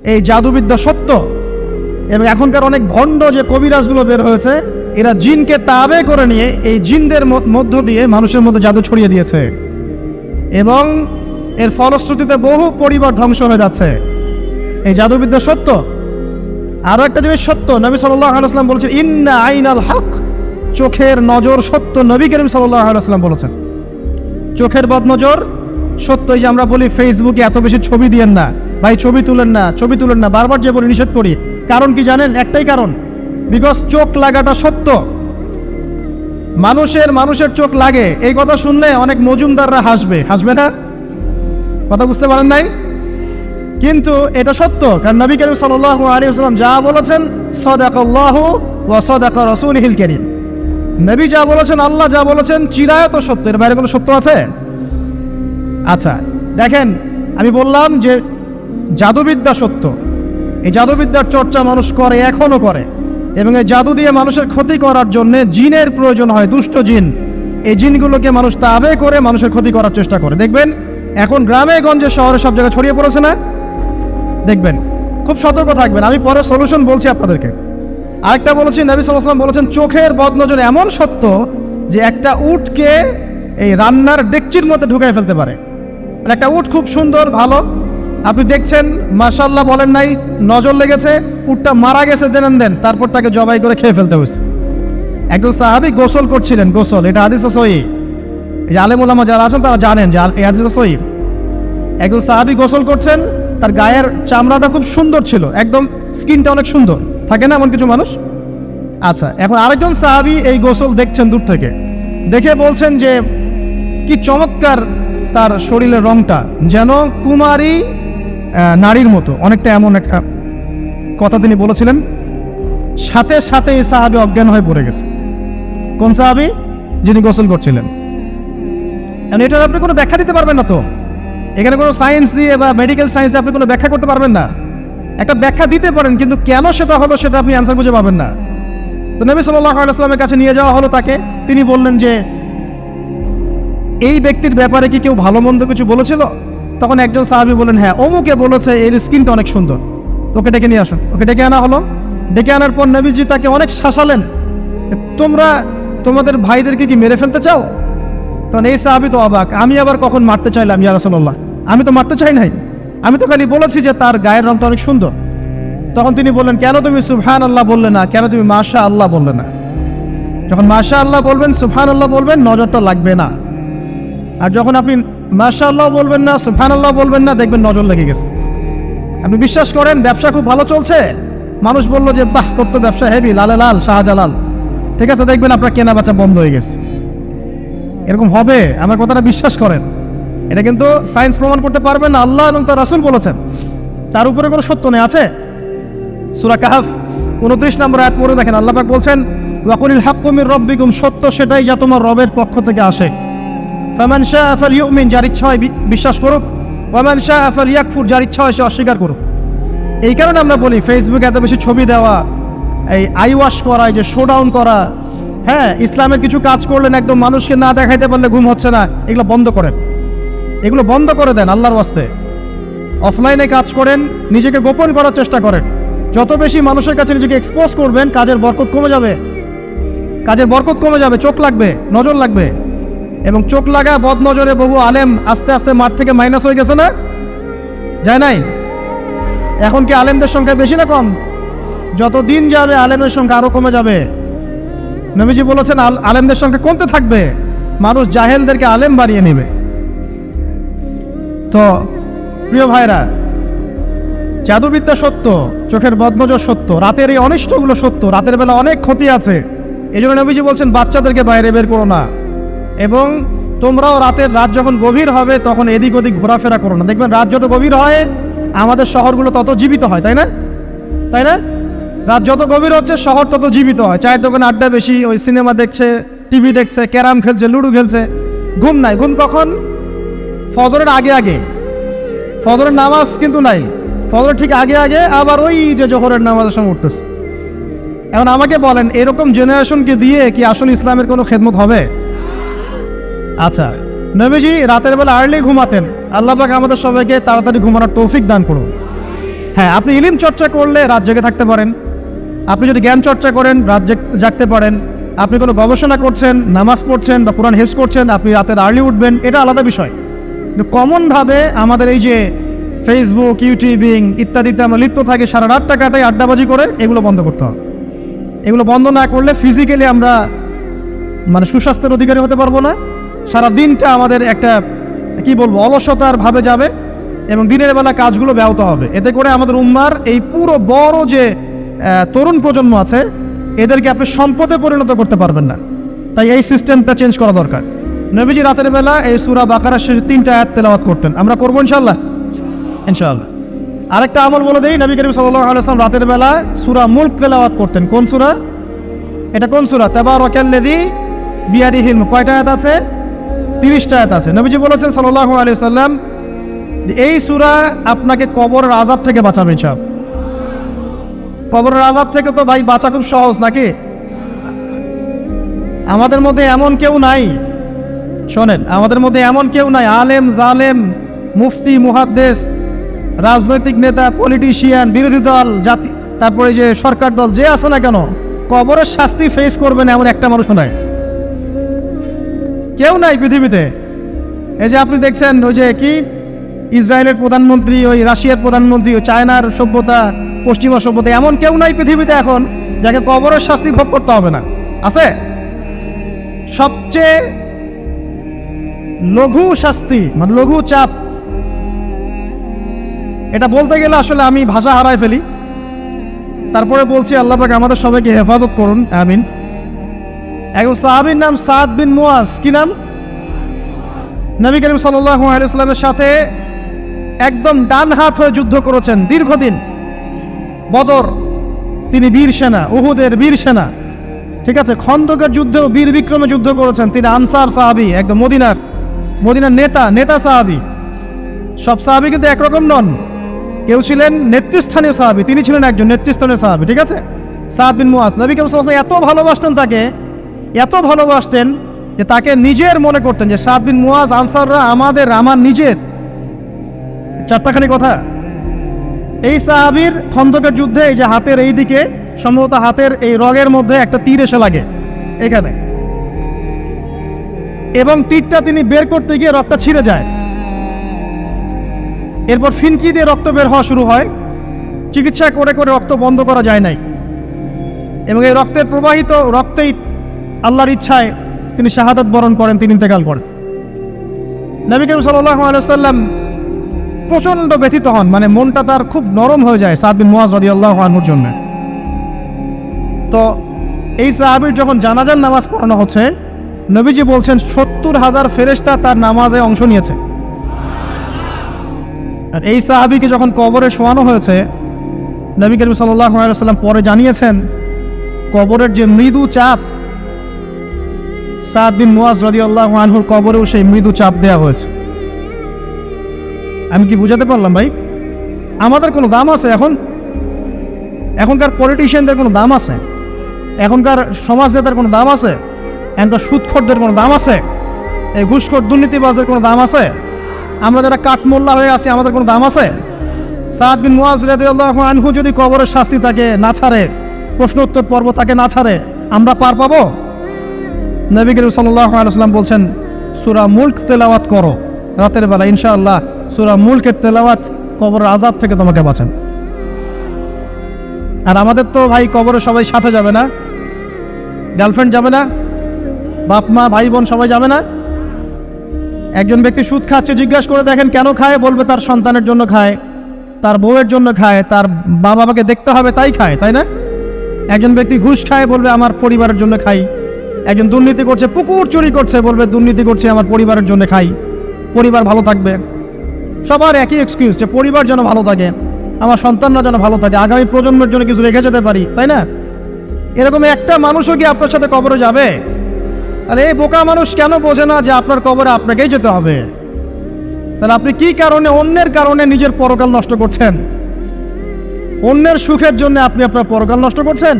এই জাদুবিদ্যা সত্য, এবং এখনকার অনেক ভণ্ড যে কবিরাজগুলো বের হয়েছে, এরা জিনকে তাবে করে নিয়ে এই জিনদের মধ্য দিয়ে মানুষের মধ্যে জাদু ছড়িয়ে দিয়েছে, এবং এর ফলশ্রুতিতে বহু পরিবার ধ্বংস হয়ে যাচ্ছে। এই জাদুবিদ্যা সত্য। আরো একটা জিনিস সত্য, নবী সাল্লাল্লাহু আলাইহি ওয়াসাল্লাম বলেছেন ইন্না আইনাল হক, চোখের নজর সত্য। নবী করিম সাল্লাল্লাহু আলাইহি ওয়াসাল্লাম বলেছেন চোখের বদনজর সত্য। এই যে আমরা বলি ফেসবুকে এত বেশি ছবি দিয়েন না ভাই, ছবি তুলেন না, ছবি তুলেন না, বারবার যে বলি নিষেধ করি, কারণ কি জানেন? একটাই কারণ, বিকজ চোখ লাগাটা সত্য। মানুষের চোখ লাগে, এই কথা শুনলে অনেক মজুমদাররা হাসবে না? কথা বুঝতে পারেন নাই? কিন্তু এটা সত্য, কারণ নবী করিম সাল্লাল্লাহু আলাইহি ওয়াসাল্লাম যা বলেছেন সাদাকাল্লাহু ওয়া সাদাকা রাসূলুহুল কারীম, নবী যা বলেছেন, আল্লাহ যা বলেছেন চিরায়ত সত্য, এর বাইরে কোনো সত্য আছে? আচ্ছা দেখেন, আমি বললাম যে জাদুবিদ্যা সত্য। এই জাদুবিদ্যার চর্চা মানুষ করে, এখনো করে, এবং এই জাদু দিয়ে মানুষের ক্ষতি করার জন্য জিনের প্রয়োজন হয়, দুষ্ট জিন। এই জিনগুলোকে মানুষ তাবে করে মানুষের ক্ষতি করার চেষ্টা করে। দেখবেন এখন গ্রামে গঞ্জে শহরে সব জায়গায় ছড়িয়ে পড়েছে না? দেখবেন, খুব সতর্ক থাকবেন। আমি পরে সলিউশন বলছি আপনাদেরকে। আরেকটা বলেছি, নবী সাল্লাল্লাহু আলাইহি ওয়াসাল্লাম বলেছেন চোখের বদনজর এমন সত্য যে একটা উটকে এই রান্নার ডেকচির মধ্যে ঢুকাই ফেলতে পারে। একটা উট খুব সুন্দর, ভালো, আপনি দেখছেন মাশাআল্লাহ বলেন নাই, নজর লেগেছে, উটটা মারা গেছে, দেন তারপর তাকে জবাই করে খেয়ে ফেলতে হয়েছে। একজন সাহাবী গোসল করছিলেন, গোসল, এটা হাদিস সহিহ, এই আলেম ওলামা যারা আছেন তারা জানেন যে এই হাদিস সহিহ। একজন সাহাবী গোসল করছেন, তার গায়ের চামড়াটা খুব সুন্দর ছিল, একদম স্কিনটা অনেক সুন্দর থাকে না এমন কিছু মানুষ? আচ্ছা, এখন আরেকজন সাহাবী এই গোসল দেখছেন দূর থেকে, দেখে বলছেন যে কি চমৎকার তার শরীরের রংটা, যেন কুমারী নারীর মতো, অনেকটা এমন একটা কথা তিনি বলেছিলেন। সাথে সাথে এই সাহাবী অজ্ঞান হয়ে পড়ে গেছে। কোন সাহাবী? যিনি গোসল করছিলেন। এটার আপনি কোনো ব্যাখ্যা দিতে পারবেন না তো, এখানে কোনো সায়েন্স দিয়ে বা মেডিকেল সায়েন্স দিয়ে আপনি কোনো ব্যাখ্যা করতে পারবেন না। একটা ব্যাখ্যা দিতে পারেন, কিন্তু কেন সেটা হলো সেটা আপনি অ্যান্সার খুঁজে পাবেন না। তো নবী সাল্লাল্লাহু আলাইহি ওয়াসাল্লামের কাছে নিয়ে যাওয়া হলো তাকে। তিনি বললেন যে এই ব্যক্তির ব্যাপারে কি কেউ ভালো মন্দ কিছু বলেছিল? তখন একজন সাহাবী বললেন হ্যাঁ, অমুকে বলেছে এর স্কিনটা অনেক সুন্দর, তোকে ডেকে নিয়ে আসুন। ওকে ডেকে আনা হলো। ডেকে আনার পর নবীজি তাকে অনেক শাসালেন, তোমরা তোমাদের ভাইদেরকে কি মেরে ফেলতে চাও? তখন এই সাহাবী তো অবাক, আমি আবার কখন মারতে চাইলাম ইয়া রাসূলুল্লাহ? আমি তো মারতে চাই নাই, আমি তো খালি বলেছি যে তার গায়ের রংটা অনেক সুন্দর। তখন তিনি বললেন, কেন তুমি সুবহানাল্লাহ বললে না, কেন তুমি মাশাআল্লাহ বললে না? যখন মাশাআল্লাহ বলবেন, সুবহানাল্লাহ বলবেন, নজরটা লাগবে না। আর যখন আপনি মাশাআল্লাহ বলবেন না, সুবহানাল্লাহ বলবেন না, দেখবেন নজর লেগে গেছে। আপনি বিশ্বাস করেন ব্যবসা খুব ভালো চলছে, মানুষ বললো যে বাহ তোর তো ব্যবসা হেভি, লালে লাল শাহজালাল, ঠিক আছে, দেখবেন আপনার কেনা বেচা বন্ধ হয়ে গেছে। এরকম হবে, আমার কথাটা বিশ্বাস করেন। এটা কিন্তু সায়েন্স প্রমাণ করতে পারবে না, আল্লাহ এবং তার রাসূল বলেছেন, তার উপরে কোনো সত্য নেই। আছে সূরা কাহফ 29 নম্বর আয়াত পড়ে দেখেন, আল্লাহ পাক বলছেন ওয়াকুলিল হাক্কু মির রাব্বিকুম, সত্য সেটাই যা তোমার রবের পক্ষ থেকে আসে। ফামান শাআ ফালইউমিন, যার ইচ্ছা হয় বিশ্বাস করুক, ওয়ামান শাআ ফালইয়াকফুর, যার ইচ্ছা হয় সে অস্বীকার করুক। এই কারণে আমরা বলি ফেসবুকে এত বেশি ছবি দেওয়া, এই আই ওয়াশ করা, এই যে শোডাউন করা, হ্যাঁ, ইসলামের কিছু কাজ করলেন একদম মানুষকে না দেখাইতে পারলে ঘুম হচ্ছে না, এগুলো বন্ধ করেন, এগুলো বন্ধ করে দেন আল্লাহর ওয়াস্তে। অফলাইনে কাজ করেন, নিজেকে গোপন করার চেষ্টা করেন। যত বেশি মানুষের কাছে নিজেকে এক্সপোজ করবেন, কাজের বরকত কমে যাবে, কাজের বরকত কমে যাবে, চোখ লাগবে, নজর লাগবে। এবং চোখ লাগা বদ নজরে বহু আলেম আস্তে আস্তে মাঠ থেকে মাইনাস হয়ে গেছে না? যায় নাই? এখন কি আলেমদের সংখ্যা বেশি না কম? যত দিন যাবে আলেমের সংখ্যা আরো কমে যাবে। নবীজি বলেছেন আলেমদের সংখ্যা কমতে থাকবে, মানুষ জাহেলদেরকে আলেম বানিয়ে নেবে। তো প্রিয় ভাইরা, জাদুবিদ্যা সত্য, চোখের বদনজর সত্য, রাতের এই অনিষ্টগুলো সত্য, রাতের বেলা অনেক ক্ষতি আছে। এই জন্য নবীজি বলছেন বাচ্চাদেরকে বাইরে বের করো না, এবং তোমরাও রাত যখন গভীর হবে তখন এদিক ওদিক ঘোরাফেরা করো না। দেখবেন রাত যত গভীর হয় আমাদের শহরগুলো তত জীবিত হয়, তাই না? তাই না? রাত যত গভীর হচ্ছে শহর তত জীবিত হয়। চায়ের দোকানে আড্ডা বেশি, ওই সিনেমা দেখছে, টিভি দেখছে, ক্যারাম খেলছে, লুডো খেলছে, ঘুম নাই। ঘুম কখন? ফজরের আগে আগে। ফজরের নামাজ কিন্তু নাই, ফজরের ঠিক আগে আগে, আবার ওই যে জোহরের নামাজের সময় উঠতেছে। এখন আমাকে বলেন, এরকম জেনারেশনকে দিয়ে কি আসলে ইসলামের কোনো খেদমত হবে? আচ্ছা, নবীজি রাতের বেলা আর্লি ঘুমাতেন, আল্লাহ পাক আমাদের সবাইকে তাড়াতাড়ি ঘুমানোর তৌফিক দান করুন। হ্যাঁ, আপনি ইলম চর্চা করলে রাত জেগে থাকতে পারেন, আপনি যদি জ্ঞান চর্চা করেন রাত জাগতে পারেন, আপনি কোনো গবেষণা করছেন, নামাজ পড়ছেন বা কোরআন হেফজ করছেন, আপনি রাতের আর্লি উঠবেন, এটা আলাদা বিষয়। কিন্তু কমনভাবে আমাদের এই যে ফেসবুক, ইউটিউবিং ইত্যাদিতে আমরা লিপ্ত থাকি, সারা রাতটা কাটাই আড্ডাবাজি করে, এগুলো বন্ধ করতে হবে। এগুলো বন্ধ না করলে ফিজিক্যালি আমরা মানে সুস্বাস্থ্যের অধিকারী হতে পারবো না। সারা দিনটা আমাদের একটা কি বলবো অলসতার ভাবে যাবে এবং দিনের বেলা কাজগুলো ব্যাহত হবে। এতে করে আমাদের উম্মার এই পুরো বড় যে তরুণ প্রজন্ম আছে এদেরকে আপনি সম্পদে পরিণত করতে পারবেন না। তাই এই সিস্টেমটা চেঞ্জ করা দরকার। নবীজি রাতের বেলা এই সূরা বাকারার শেষে 3টা আয়াত তেলাওয়াত করতেন। আমরা করবো ইনশাআল্লাহ। আরেকটা আমল বলে দেই, নবী করিম সাল্লাল্লাহু আলাইহি ওয়াসাল্লাম রাতের বেলা সূরা মুলক তেলাওয়াত করতেন। কোন সূরা এটা? কোন সূরা? তাবারাকাল্লাযী বিয়াদিহিল মুলক। কয়টা আয়াত আছে? 30টা আয়াত আছে। নবীজি বলেছেন সাল্লাল্লাহু আলাইহি ওয়াসাল্লাম যে এই সূরা আপনাকে কবরের আযাব থেকে বাঁচাবে ইনশাআল্লাহ। কবরের আযাব থেকে তো ভাই বাঁচা খুব সহজ নাকি? আমাদের মধ্যে এমন কেউ নাই, শোনেন, আমাদের মধ্যে এমন কেউ নাই আলেম জালেম মুফতি মুহাদ্দিস রাজনৈতিক নেতা পলিটিশিয়ান বিরোধী দল জাতি তারপরে যে সরকার দল যে আছে না কেন, কবরের শাস্তি ফেস করবেন এমন একটা মানুষ নাই, কেউ নাই পৃথিবীতে। এই যে আপনি দেখছেন ওই যে কি ইসরায়েলের প্রধানমন্ত্রী, ওই রাশিয়ার প্রধানমন্ত্রী, ওই চায়নার সভ্যতা, পশ্চিমা সভ্যতা, এমন কেউ নাই পৃথিবীতে এখন যাকে কবরের শাস্তি ভোগ করতে হবে না। আছে? সবচেয়ে লঘু শাস্তি মানে লঘু চাপ, এটা বলতে গেলে আসলে আমি ভাষা হারায় ফেলি। তারপরে বলছি আল্লাহ পাক আমাদের সবাইকে হেফাজত করুন, আমিন। একজন সাহাবীর নাম সাদ বিন মুয়াজ। কি নাম? নবী করিম সাল্লাল্লাহু আলাইহি ওয়াসাল্লামের সাথে একদম ডান হাত হয়ে যুদ্ধ করেছেন দীর্ঘদিন। বদর তিনি বীর সেনা, উহুদের বীর সেনা, ঠিক আছে। খন্দকের যুদ্ধেও বীর বিক্রমে যুদ্ধ করেছেন। তিনি আনসার সাহাবী, একদম মদিনার নেতা সাহাবী। সব সাহাবী কিন্তু একরকম নন, কেউ ছিলেন নেতৃস্থানীয় সাহাবী, তিনি ছিলেন একজন নেতৃস্থানীয় সাহাবী, ঠিক আছে। সাদ বিন মুয়াজ নবী করিম সাল্লাল্লাহু আলাইহি ওয়াসাল্লাম এত ভালোবাসতেন তাকে, এত ভালোবাসতেন যে তাকে নিজের মনে করতেন যে সাদ বিন মুয়াজ আনসাররা আমার নিজের। চারটাখানি কথা। এই সাহাবীর খন্দকের যুদ্ধে এই যে হাতের এই দিকে সম্ভবত হাতের এই রগের মধ্যে একটা তীর এসে লাগে এখানে, এবং তীরটা তিনি বের করতে গিয়ে রক্তটা ছিঁড়ে যায়। এরপর ফিনকি দিয়ে রক্ত বের হওয়া শুরু হয়। চিকিৎসা করে করে রক্ত বন্ধ করা যায় নাই, এবং এই রক্তের প্রবাহিত রক্তেই আল্লাহর ইচ্ছায় তিনি শাহাদাত বরণ করেন, তিনি ইন্তেকাল করেন। নবী করিম সাল্লাল্লাহু আলাইহি ওয়াসাল্লাম প্রচণ্ড ব্যথিত হন, মানে মনটা তার খুব নরম হয়ে যায় সাদ বিন মুয়াজ রাদিয়াল্লাহু আনহুর জন্য। তো এই সাহাবীর যখন জানাজার নামাজ পড়ানো হচ্ছে, নবীজি বলছেন 70,000 ফেরেশতা তার নামাজে অংশ নিয়েছে। আর এই সাহাবীকে যখন কবরে শোয়ানো হয়েছে, নবী করিম সাল্লাল্লাহু আলাইহি ওয়াসাল্লাম পরে জানিয়েছেন কবরের যে মৃদু চাপ, সাদ বিন মুয়াজ রাদিয়াল্লাহু আনহুর কবরেও সেই মৃদু চাপ দেওয়া হয়েছে। আমি কি বুঝাতে পারলাম ভাই? আমাদের কোনো দাম আছে এখনকার পলিটিশিয়ানদের কোনো দাম আছে? এখনকার সমাজ নেতার কোনো দাম আছে? এখনকার সুদখোরদের কোনো দাম আছে? এই ঘুষখোর দুর্নীতিবাজদের কোনো দাম আছে? আমরা যারা কাঠমোল্লা হয়ে আছি আমাদের কোনো দাম আছে? সাদ বিন মুয়াজ রাদিয়াল্লাহু আনহু যদি কবরের শাস্তি তাকে না ছাড়ে, প্রশ্ন উত্তর পর্ব তাকে না ছাড়ে, আমরা পার পাবো? নবী করিম সাল্লাল্লাহু আলাইহি ওয়াসাল্লাম বলছেন সূরা মুলক তেলাওয়াত করো রাতের বেলা, ইনশাআল্লাহ সূরা মুলকের তেলাওয়াত কবরের আযাব থেকে তোমাকে বাঁচান। আর আমাদের তো ভাই কবরে সবাই সাথে যাবে না, গার্লফ্রেন্ড যাবে না, বাপ মা ভাই বোন সবাই যাবে না। একজন ব্যক্তি সুদ খাচ্ছে, জিজ্ঞাসা করে দেখেন কেন খায়, বলবে তার সন্তানের জন্য খায়, তার বউয়ের জন্য খায়, তার বাবাকে দেখতে হবে তাই খায়, তাই না? একজন ব্যক্তি ঘুষ খায়, বলবে আমার পরিবারের জন্য খাই। একজন দুর্নীতি করছে, পুকুর চুরি করছে, বলবে দুর্নীতি করছে আমার পরিবারের জন্য খাই, পরিবার ভালো থাকবে। সবার একই এক্সকিউজ যে পরিবার যেন ভালো থাকে, আমার সন্তানরা যেন ভালো থাকে, আগামী প্রজন্মের জন্য কিছু রেখে যেতে পারি, তাই না? এরকম একটা মানুষও কি আপনার সাথে কবরে যাবে? আর এই বোকা মানুষ কেন বোঝে না যে আপনার কবরে আপনাকেই যেতে হবে? তাহলে আপনি কি কারণে অন্যের কারণে নিজের পরকাল নষ্ট করছেন? অন্যের সুখের জন্য আপনি আপনার পরকাল নষ্ট করছেন।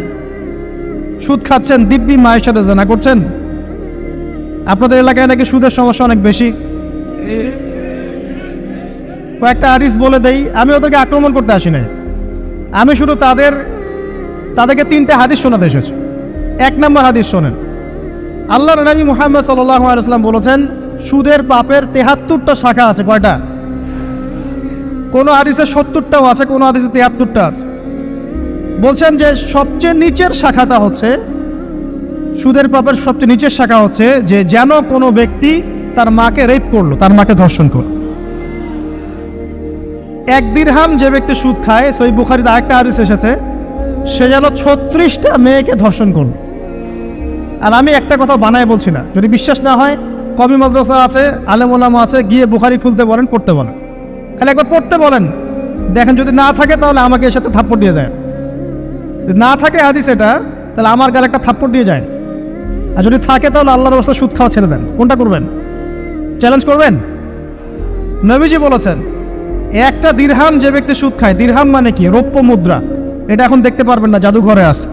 সুদ খাচ্ছেন, দিব্যি মায়ের সাথে জেনা করছেন। আপনাদের এলাকায় নাকি সুদের সমস্যা অনেক বেশি। কয়েকটা হাদিস বলে দেই, আমি ওদেরকে আক্রমণ করতে আসি না, আমি শুধু তাদেরকে 3টে হাদিস শোনাতে এসেছি। 1 নম্বর হাদিস শোনেন। আল্লাহর নবী মুহাম্মদ সাল্লাল্লাহু আলাইহি ওয়াসাল্লাম বলেছেন, সুদের পাপের 73টা শাখা আছে। কয়টা? কোনো হাদিসে 70টাও আছে, কোনো হাদিসে 73টা আছে। বলছেন যে সবচেয়ে নিচের শাখাটা হচ্ছে, সুদের পাপের সবচেয়ে নিচের শাখা হচ্ছে যে যেন কোনো ব্যক্তি তার মাকে রেপ করলো, তার মাকে ধর্ষণ করলো। 1 দিরহাম যে ব্যক্তি সুদ খায়, সহিহ বুখারীতে আরেকটা হাদিস এসেছে, সে যেন 36টা মেয়েকে ধর্ষণ করলো। আর আমি একটা কথা বানায় বলছি না, যদি বিশ্বাস না হয় কওমি মাদ্রাসা আছে, আলেম ওলামা আছে, গিয়ে বুখারী খুলতে বলেন, পড়তে বলেন, খালি একবার পড়তে বলেন, দেখেন যদি না থাকে তাহলে আমাকে এর সাথে থাপ্পড় দিয়ে দেয়। যদি না থাকে হাদিস এটা, তাহলে আমার গালে একটা থাপ্পড় দিয়ে যায়। আর যদি থাকে তাহলে আল্লাহর রাস্তায় সুদ খাওয়া ছেড়ে দেন। কোনটা করবেন? চ্যালেঞ্জ করবেন? নবীজি বলেছেন, 1টা দিরহাম যে ব্যক্তি সুদ খায়, দিরহাম মানে কি? রৌপ্য মুদ্রা। এটা এখন দেখতে পারবেন না, জাদুঘরে আছে।